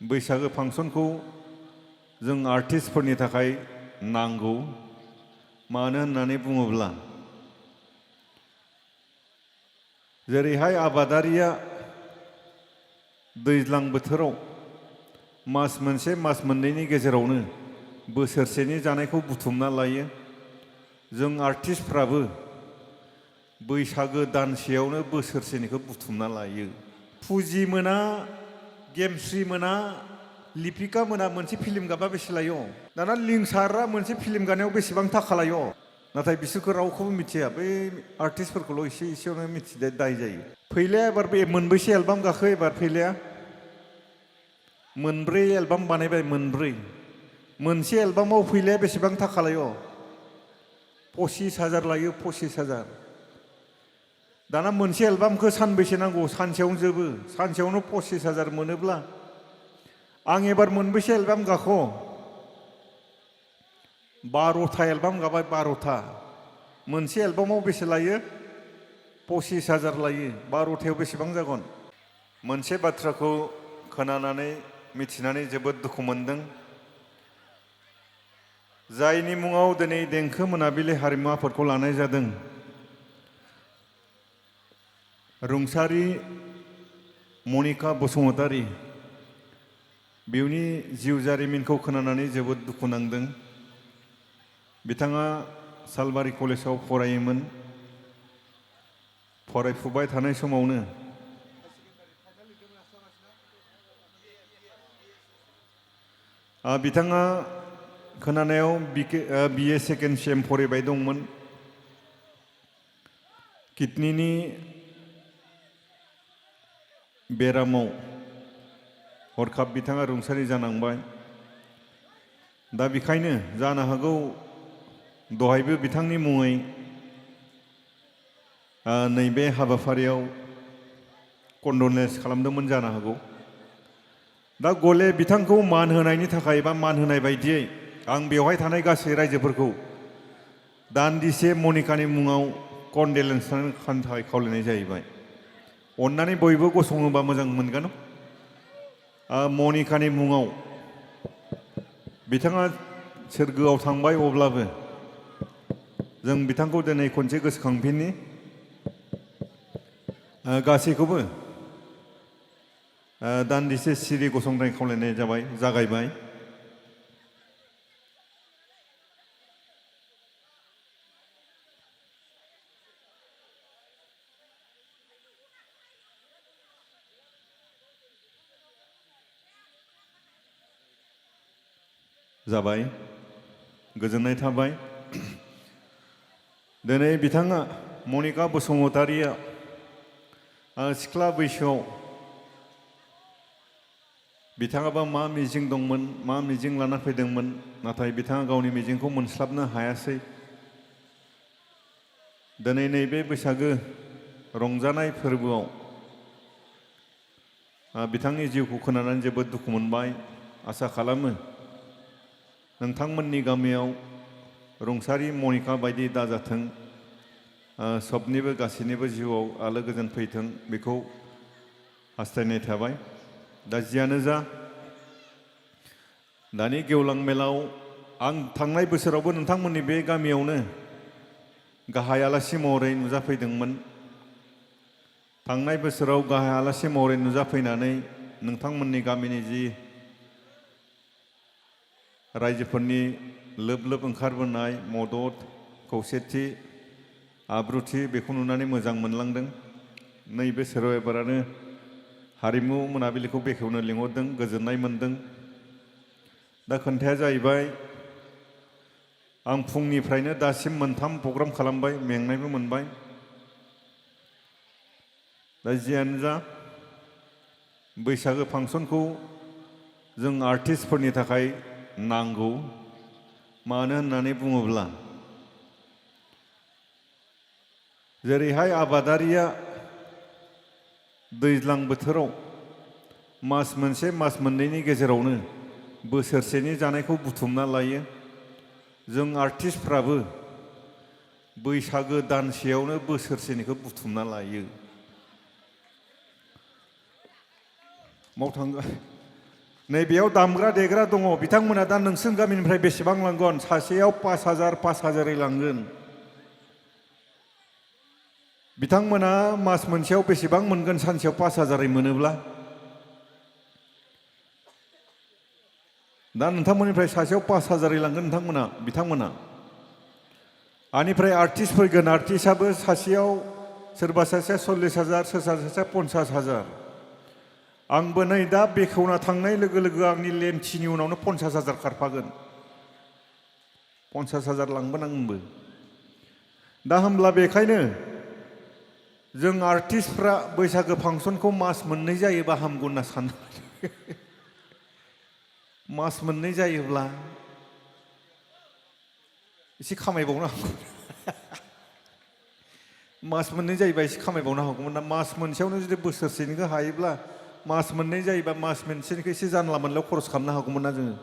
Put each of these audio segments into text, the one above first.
बैसागो फांसनखौ जों आर्टिस्टफोरनि थाखाय नांगौ। मानो होननानै बुङोब्ला जेरैहाय आबादारिया दैज्लां बोथोराव मास मोनसे मास मोननैनि गेजेरावनो बोसोरसेनि जानायखौ बुथुमना लायो, जों आर्टिस्टफ्राबो बैसागो दानसेयावनो बोसोरसेनिखौ बुथुमना लायो। फुजि मोना, गेमस्रि मोना, लिपिका मोना मोनसे फिल्म गाबा बेसे लायो? दाना लिंसारा मोनसे फिल्म गानायाव बेसेबां थाखा लायो? नाथाय बिसोरखौ रावखौबो मिथिया। बै आर्टिस्टफोरखौल' एसेयावनो मिथिदे दाय जायो। फैलाया एबार बे मोनबैसे एलबाम गाखो एबार फैलाया? मोनब्रै एलबाम बानायबाय, मोनब्रै। मोनसे एलबामाव फैलाया बेसेबां थाखा लायो? 25,000 लायो, 25,000। दाना मोनसे एलबामखौ सानबैसे नांगौ? सानसेयावनो जोबो। सानसेयावनो 25,000 मोनोब्ला आं एबार मोनबैसे एलबाम गाखो? 12था एलबाम गाबाय, 12था। मोनसे एलबामाव बेसे लायो? 25,000 लायो। 12थायाव बेसेबां जागोन? मोनसे बाथ्राखौ खोनानानै मिथिनानै जोबोद दुखु मोनदों। जायनि मुङाव दिनै देंखो मोनाबिलि हारिमु आफादखौ लानाय जादों, रुंसारि मनिका बसुमतारी, बिनि जिउ जारिमिनखौ खोनानानै जोबोद दुखु नांदों। बिथाङा सालबारि कलेजाव फरायोमोन। फरायफुबाय थानाय समावनो बिथाङा खोनानायाव BA सेकेन्ड सेम फरायबाय दंमोन। किडनिनि बेरामाव हरखाब बिथाङा रुंसारि जानांबाय। दा बेखायनो जानो हागौ दहायबो बिथांनि मुङै नैबे हाबाफारियाव कन्डलेन्स खालामदोंमोन जानो हागौ। दा गले बिथांखौ मान होनायनि थाखाय बा मान होनाय बायदियै आं बेवहाय थानाय गासै रायजोफोरखौ दान्दिसे मनिकानि मुङाव कन्डलेन्स खालामनो थाखाय खावलायनाय जाहैबाय। अन्नानै बयबो गसङोबा मोजां मोनगोन। मनिकानि मुङाव बिथाङा सोरगोआव थांबाय, अब्लाबो जों बिथांखौ दिनै खनसे गोसोखांफिननि। गासैखौबो दान्दिसे सिरि गसंनाय खावलायनाय जाबाय, जागायबाय। जाबाय, गोजोननाय थाबाय। दिनै बिथाङा मनिका बसुमतारीया सिख्ला बैसोआव बिथाङाबा मा मिजिं दंमोन, मा मिजिं लाना फैदोंमोन, नाथाय बिथाङा गावनि मिजिंखौ मोनस्लाबनो हायासै। दिनै नैबे बैसागो रंजानाय फोरबोआव बिथांनि जिउखौ खोनानानै जोबोद दुखु मोनबाय। आसा खालामो नोंथांमोननि गामियाव रुंसारि मनिका बायदि दाजाथों, सबनिबो गासैनिबो जिउआव आलो गोजोन फैथों, बेखौ हास्थायनाय थाबाय। दा जियानो जा, दानि गेवलां मेलाव आं थांनाय बोसोरावबो नोंथांमोननि बे गामियावनो गाहाय आलासि महरै नुजाफैदोंमोन। थांनाय बोसोराव गाहाय आलासि महरै नुजाफैनानै नोंथांमोननि गामिनि जि रायजोफोरनि लोब लोब ओंखारबोनाय मदद, खौसेथि, आब्रुथि, बेखौ नुनानै मोजां मोनलांदों। नैबे बोसोराव एबारानो हारिमु मोनाबिलिखौ बेखेवनो लिंहरदों, गोजोननाय मोनदों। दा खोन्थाया जाहैबाय, आं फुंनिफ्रायनो दासिम 3 प्रग्राम खालामबाय, मेंनायबो मोनबाय। दा जियानो जा, बैसागो फांसनखौ जों आर्टिस्टफोरनि थाखाय नांगौ। मानो होननानै बुङोब्ला जेरैहाय आबादारिया दैज्लां बोथोराव मास मोनसे मास मोननैनि गेजेरावनो बोसोरसेनि जानायखौ बुथुमना लायो, जों आर्टिस्टफ्राबो बैसागो दानसेयावनो बोसोरसेनिखौ बुथुमना लायो। मावथांगोन नैबेयाव दामग्रा देग्रा दङ बिथांमोना दा नोंसोर गामिनिफ्राय बेसेबां लांगोन सासेयाव 5,000 लांगोन बिथांमोना मास मोनसेयाव बेसेबां मोनगोन सानसेयाव 5,000 मोनोब्ला दा नोंथांमोननिफ्राय सासेयाव 5,000 लांगोन बिथांमोना आनिफ्राय आर्टिस्ट फैगोन आर्टिस्टआबो सासेयाव सोरबा सासेया 40,000 सोरबा सासेया 50,000 आंबो नै दा बेखेवना थांनाय लोगो लोगो आंनि लेमथिनि उनावनो 50,000 खारफागोन 50,000 लांगोन आंबो दा होमब्ला बेखायनो जों आर्टिस्टफ्रा बैसागो फांसनखौ मास मोननै जायोबा हामगौ होनना सानो मास मोननै जायोब्ला एसे खामायबावनो हागौ मास मोननै जायोबा एसे खामायबावनो हागौमोन ना मास मोनसेयावनो जुदि बोसोरसेनिखौ हायोब्ला मास मोननै जायोबा मास मोनसेनिखौ एसे जानला मोनला खरस खालामनो हागौमोन ना जोङो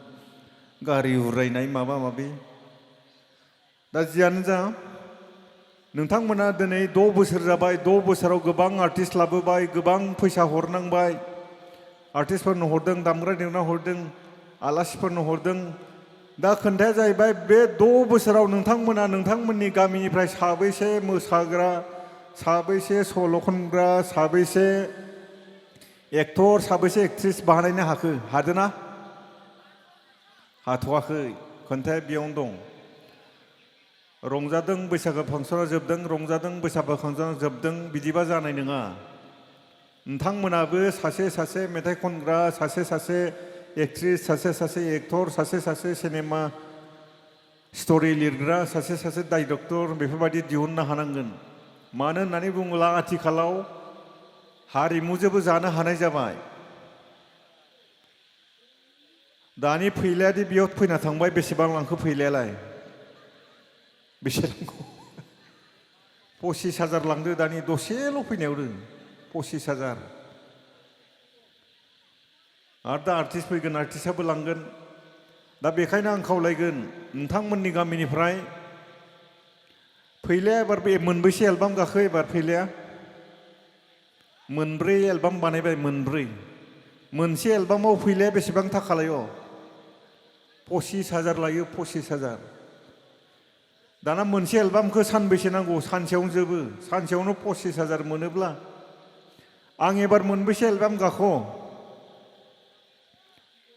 गारि उरायनाय माबा माबि दा जियानो जा नोंथांमोना दिनै 6 बोसोर जाबाय 6 बोसोराव गोबां आर्टिस्ट लाबोबाय गोबां फैसा हरनांबाय आर्टिस्टफोरनो हरदों दामग्रा देग्रा हरदों आलासिफोरनो हरदों दा खोन्थाया जाहैबाय बे 6 बोसोराव नोंथांमोना नोंथांमोननि गामिनिफ्राय साबैसे मोसाग्रा साबैसे सल' खनग्रा साबैसे एक्टर साबैसे एक्ट्रिस बानायनो हादोना हाथ'वाखै खोन्थाया बेयावनो दं रंजादों बैसागो फांसना जोबदों रंजादों बैसागो फांसना जोबदों बिदिबा जानाय नङा नोंथांमोनाबो सासे मेथाइ खनग्रा सासे एक्ट्रिस सासे एक्टर सासे सिनेमा स्ट'रि लिरग्रा सासे डाइरेक्टर बेफोरबायदि दिहुननो हानांगोन मानो होननानै बुङोब्ला आथिखालाव हारिमुजोंबो जानो हानाय जाबाय दानि फैलायादि बेयाव फैना थांबाय बेसेबां लांखो फैलायालाय बेसे लांखो 25,000 लांदो दानि दसेल' फैनायावनो 25,000 आरो दा आर्टिस्ट फैगोन आर्टिस्टआबो लांगोन दा बेखायनो आं खावलायगोन नोंथांमोननि गामिनिफ्राय फैलाया एबार बे मोनबैसे एलबाम गाखो एबार फैलाया 4 एलबाम बानायबाय 4 मोनसे एलबामाव फैलाया बेसेबां थाखा लायो 25,000 लायो 25,000 दाना मोनसे एलबामखौ सानबैसे नांगौ सानसेयावनो जोबो सानसेयावनो 25,000 मोनोब्ला आं एबार मोनबैसे एलबाम गाखो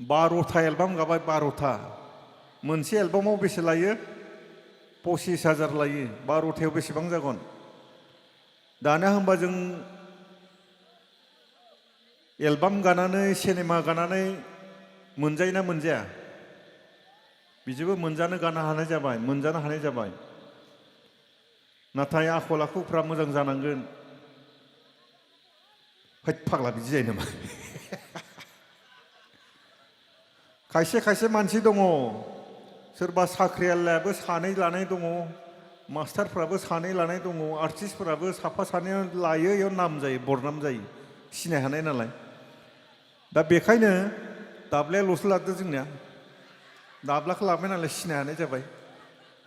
12था एलबाम गाबाय 12था मोनसे एलबामाव बेसे लायो 25,000 लायो 12थायाव बेसेबां जागोन दाना होमबा जों एलबाम गानानै सिनेमा गानानै मोनजायोना मोनजाया बिदिबो मोनजानो हानाय जाबाय नाथाय आखल आखुफ्रा मोजां जानांगोन फाग्ला बिदि जायो नामा खायसे मानसि दङ सोरबा साख्रियालायाबो सानै लानाय दङ मास्टारफ्राबो सानै लानाय दङ आर्टिस्टफोराबो साफा सानै लायो इयाव नाम जायो बरनाम जायो सिनाय हानाय नालाय दा बेखायनो दाब्लायाल'सो लादो जोंनिया दाब्लाखौ लाबाय नालाय सिनाय हानाय जाबाय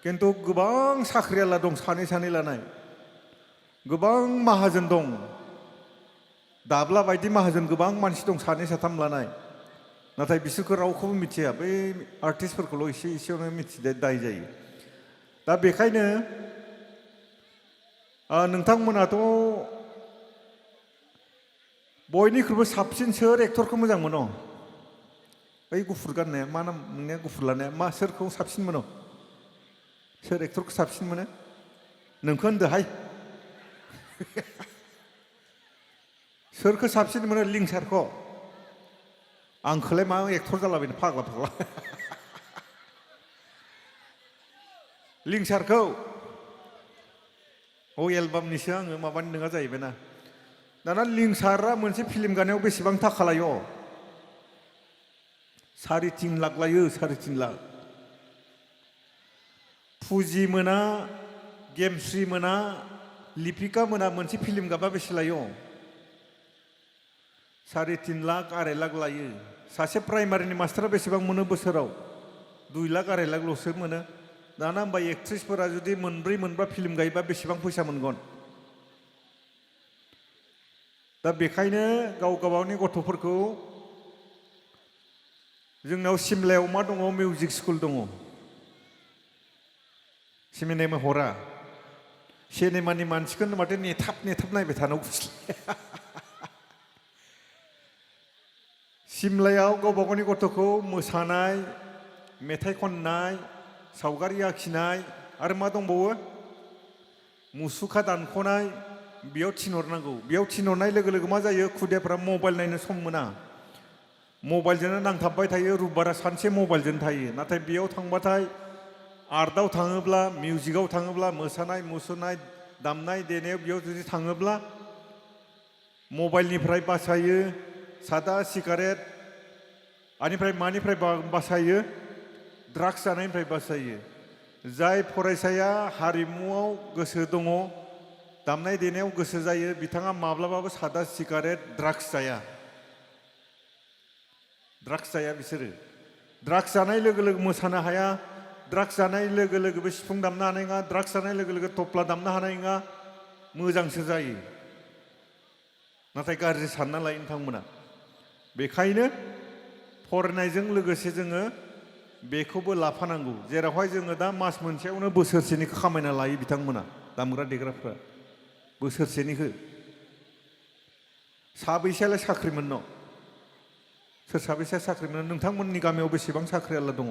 खिन्थु गोबां साख्रियाला दं सानै लानाय गोबां माहाजोन दं दाब्ला बायदि माहाजोन गोबां मानसि दं 2-3 लानाय नाथाय बिसोरखौ रावखौबो मिथिया बै आर्टिस्टफोरखौल' एसेयावनो मिथिदे दाय जायो दा बेखायनो नोंथांमोनाथ' बयनिख्रुइबो साबसिन सोर एक्टरखौ मोजां मोनो बै गुफुर गाननाया मा नाम नोंनिया गुफुर लानाया मा सोरखौ साबसिन मोनो सोर एक्टरखौ साबसिन मोनो नोंखौ होनदोहाय सोरखौ साबसिन मोनो लिंसारखौ आंखौलाय मा एक्टर जालाबायनो फाग्ला लिंसारखौ एलबामनिसो आङो माबानि नङा जाहैबाय ना दाना लिंसारा मोनसे फिल्म गानायाव बेसेबां थाखा लायो 3.5 लाख लायो 3.5 लाख फुजि मोना गेमस्रि मोना लिपिका मोना मोनसे फिल्म गाबा बेसे लायो 3.5 लाख 2.5 लाख लायो सासे प्राइमारिनि मास्टारा बेसेबां मोनो बोसोराव 2 लाख 2.5 लाखल'सो मोनो दाना होमबा एक्ट्रिसफोरा जुदि 4 फिल्म गायोबा बेसेबां फैसा मोनगोन दा बेखायनो गावनि गथ'फोरखौ जोंनाव सिमलायाव मा दङ मिउजिक स्कुल दङ सिनेमा हरा सिनेमानि मानसिखौनो माथो नेथाब नेथाब नायबाय थानांगौ सिमलायाव गावबा गावनि गथ'खौ मोसानाय मेथाइ खननाय सावगारि आखिनाय आरो मा दंबावो मुसुखा दानख'नाय बेयाव थिनहरनांगौ बेयाव थिनहरनाय लोगो लोगो मा जायो खुदियाफ्रा मबाइल नायनो सम मोना मबाइलजोंनो नांथाबबाय थायो रुबबारा सानसे मबाइलजों थायो नाथाय बेयाव थांबाथाय आर्टआव थाङोब्ला मिउजिकआव थाङोब्ला मोसानाय मुसुरनाय दामनाय देनायाव बेयाव जुदि थाङोब्ला मबाइलनिफ्राय बासायो सादा सिगारेट आनिफ्राय मानिफ्राय बासायो ड्राग्स जानायनिफ्राय बासायो जाय फरायसाया हारिमुआव गोसो दङ दामनाय देनायाव गोसो जायो बिथाङा माब्लाबाबो सादा सिगारेट ड्राग्स जाया बिसोरो ड्राग्स जानाय लोगो लोगो मोसानो हाया ड्राग्स जानाय लोगो लोगो बे सिफुं दामनो हानाय नङा ड्राग्स जानाय लोगो लोगो तबला दामनो हानाय नङा मोजांसो जायो नाथाय गाज्रि सानना लायो नोंथांमोना बेखायनो फरायनायजों लोगोसे जोङो बेखौबो लाफानांगौ जेरावहाय जोङो दा मास मोनसेयावनो बोसोरसेनिखौ खामायना लायो बिथांमोना दामग्रा देग्राफ्रा बोसोरसेनिखौ साबैसेयालाय साख्रि मोननो सोर साबैसेया साख्रि मोनो नोंथांमोननि गामियाव बेसेबां साख्रियाला दङ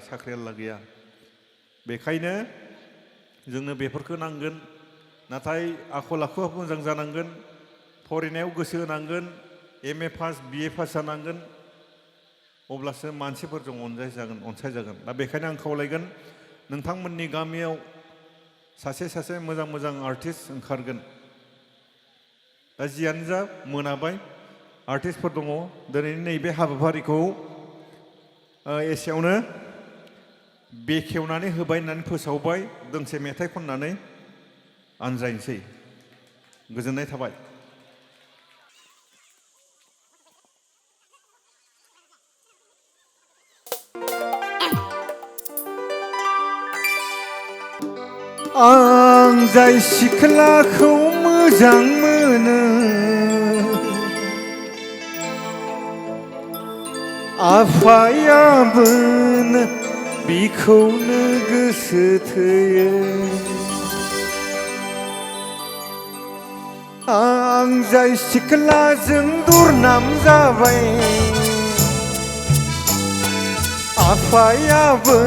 साख्रियाला गैया बेखायनो जोंनो बेफोरखौ नांगोन नाथाय आखल आखुआ मोजां जानांगोन फरायनायाव गोसो होनांगोन M A pass B A pass जानांगोन अब्लासो मानसिफोरजों अनसायजागोन दा बेखायनो आं खावलायगोन नोंथांमोननि गामियाव सासे मोजां मोजां आर्टिस्ट ओंखारगोन दा जियानो जा मोनाबाय आर्टिस्टफोर दङ दिनैनि नैबे हाबाफारिखौ एसेयावनो बेखेवनानै होबाय होननानै फोसावबाय दोंसे मेथाइ खननानै आनज्रायनोसै गोजोननाय थाबाय आं जाय सिख्लाखौ मोजां मोनो आफायाबो बिखौनो गोसो थोयो आं जाय सिख्लाजों दुरनाम जाबाय आफायाबो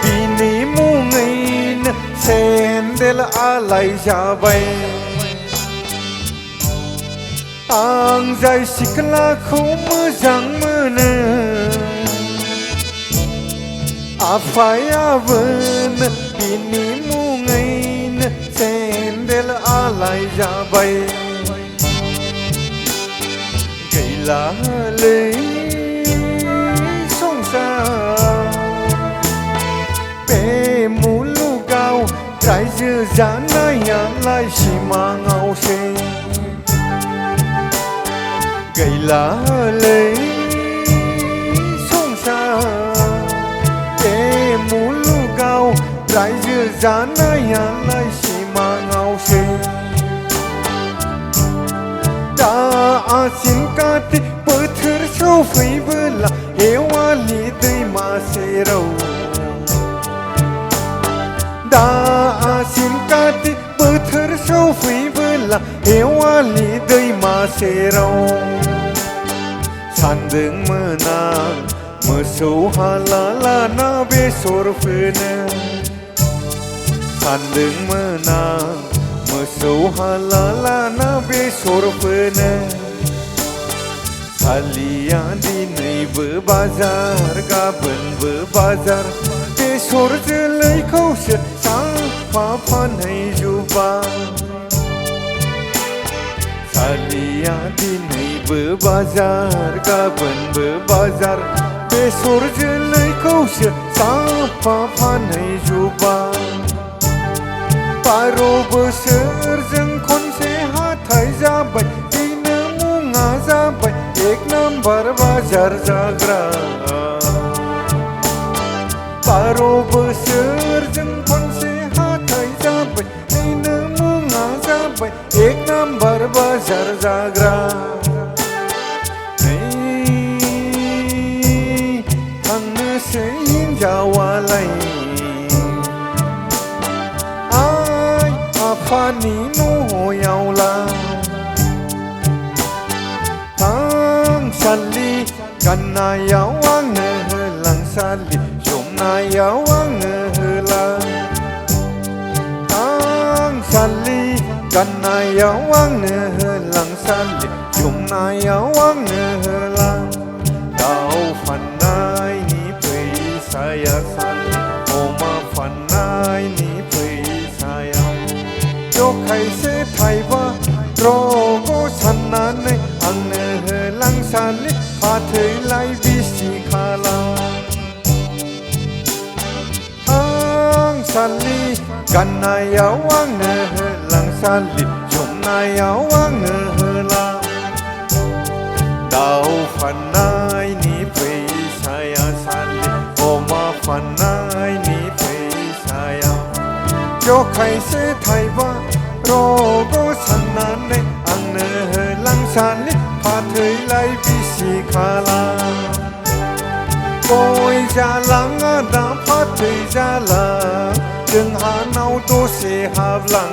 बिनि मुङैनो सेन्देल आलाय जाबाय आं जाय सिख्लाखौ मोजां मोनो आफायाबो बिनि मुङैनो सेन्देल आलाय जाबाय गैलालै संसार बे मुलुगाव रायजो जानायालाय सिमाङावसो गैलालै संसार बे मुलुगाव रायजो जानायालाय सिमाङावसो दा आसिन कार्तिक बोथोर सफैबोला हेवालि दैमा सेराव दा आसिन कार्तिक बोथोर सफैबोला हेवालि दैमा सेराव सानदोंमोन आं मोसौ हाला लाना बेसर फोनो सानदोंमोन आं मोसौ हाला लाना बेसर फोनो सालिया दिनैबो बाजार गाबोनबो बाजार बेसर जोलैखौसो साफा फानहैजोब्बाय सालिया दिनैबो बाजार गाबोनबो बाजार बेसर जोलैखौसो साफा फानहैजोब्बाय 12 बोसोरजों खनसे हाथाय जाबाय बेनो मुङा जाबाय 1 नाम्बार बाजार जाग्रा 12 बोसोरजों खनसे हाथाय जाबाय बेनो मुङा जाबाय 1 नाम्बार बाजार जाग्रा नै मानसै हिन्जावालाय आइ आफानि न'यावलाय थांसालि गाननायाव आंनो होलांसालि जोमनायाव आंनो होलां थांसालि गाननायाव आंनो होलांसालि जोमनायाव आंनो होलां दाउ फाननायनि फैसाया सालि अमा फाननायनि फैसाया जखायसे थाइबा रग' साननानै आंनो होलांसालि फाथैलाय बिसि खालाम थांसालि गाननायाव आंनो होलांसालि जोमनायाव आंनो होलां दाउ फाननायनि फैसाया सालि अमा फाननायनि फैसाया जखायसे थाइबा रग' साननानै आंनो होलांसालि फाथैलाय बिसि खालाम गय जालां आदा फाथै जालां जोंहानाव दसे हाबलां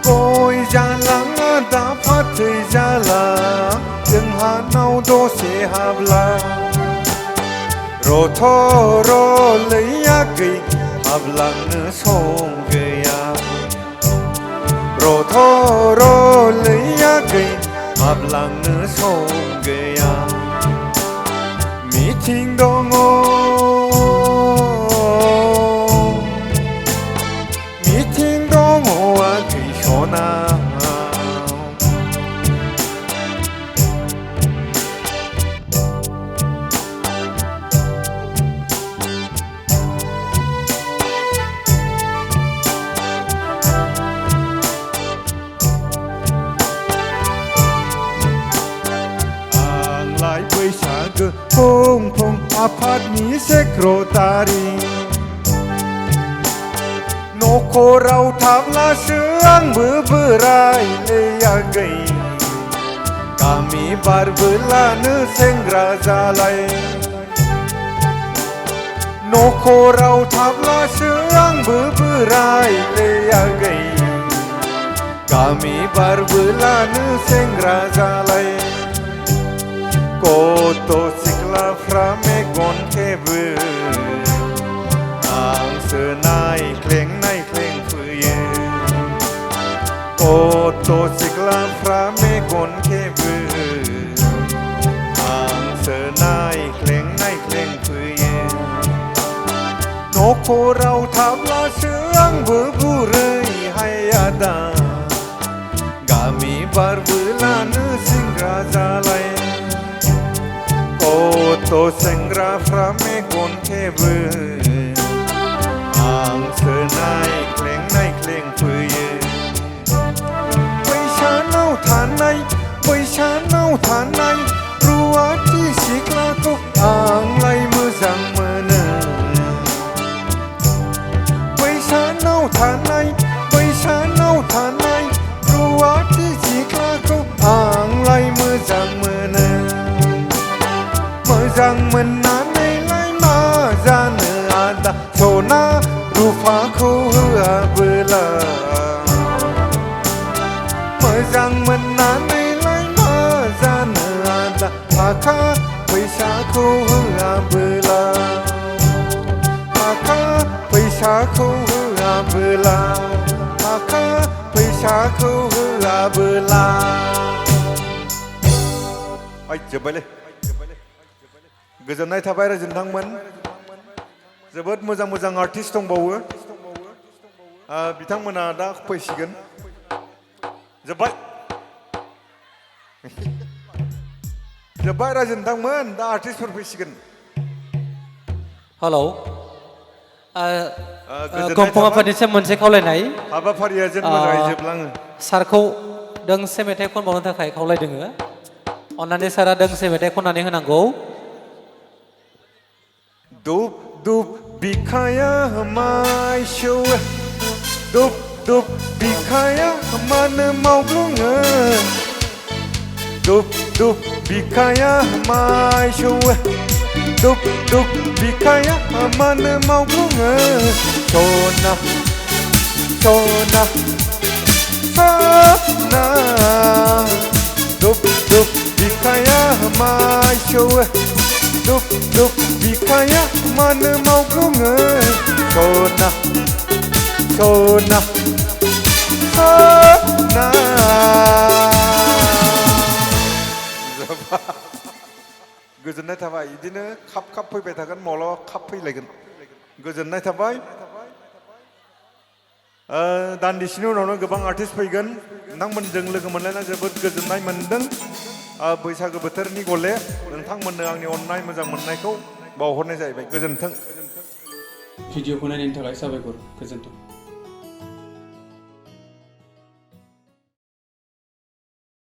गय जालां आदा फाथै जालां जोंहानाव दसे हाबलां रथ' र'लैयागै हाबलांनो सम गैया रथ' र'लैयागै हाबलांनो सम गैया मिटिं दङ मिटिं दङ आगै सना बैसागो फुं आफादनि सेक्रेटारि न'खराव थाब्लासो आंबो बोरायलायाखै गामि बारबोलानो सेंग्रा जालाय न'खराव थाब्लासो आंबो बोरायलायाखै गामि बारबोलानो सेंग्रा जालाय गथ' सिख्लाफ्रा मेगन खेबो आंसो नायख्लें फैयो गथ' सिख्लाफ्रा मेगन खेबो आंसो नायख्लें फैयो न'खराव थाब्लासो आंबो बुरै आदा गामि बारबोलानो सेंग्रा जालाय गथ' सेंग्राफ्रा मेगन खेबो आंसो नायख्लें फैयो बैसानाव थानाय रुवाथि सिख्लाखौ आंलाय मोजां मोनो बैसानाव थानाय रुवाथि सिख्लाखौ आंलाय मोजां मोनो मोजां मोननानैलाय मा जानो आदा सना रुफाखौ होआबोला मोजां मोननानैलाय मा जानो आदा थाखा फैसाखौ होआबोला थाखा फैसाखौ होआबोला थाखा फैसाखौ होआबोला जोब्बायलै गोजोननाय थाबाय रायजो नोंथांमोन जोबोद मोजां आर्टिस्ट दंबावो बिथांमोना दा फैसिगोन जोब्बाय रायजो नोंथांमोन दा आर्टिस्टफोर फैसिगोन हेलौ गंफं आफादनिसिम मोनसे खावलायनाय हाबाफारिया जेन मोजाङै जोबलाङो सारखौ दोंसे मेथाइ खनबावनो थाखाय खावलायदोङो अन्नानै सारा दोंसे मेथाइ खननानै होनांगौ दुब दुब बिखाया माइ सौवो दुब दुब बिखाया मानो मावग्लुङो दुब दुब बिखाया माइ सौवो दुख दुख बिखाया मानो मावग्लुङो सना सना सना दुख दुख बिखाया मायसौवो दुख दुख बिखाया मानो मावग्लुङो सना सना सना गोजोननाय थाबाय बिदिनो खाप खाप फैबाय थागोन माब्लाबा खाप फैलायगोन गोजोननाय थाबाय दान्दिसेनि उनावनो गोबां आर्टिस्ट फैगोन नोंथांमोनजों लोगो मोनलायना जोबोद गोजोननाय मोनदों बैसागो बोथोरनि गले नोंथांमोननो आंनि अननाय मोजां मोननायखौ बावहरनाय जाहैबाय गोजोन्थों भिडिअखौ नायनायनि थाखाय साबायखर गोजोन्थों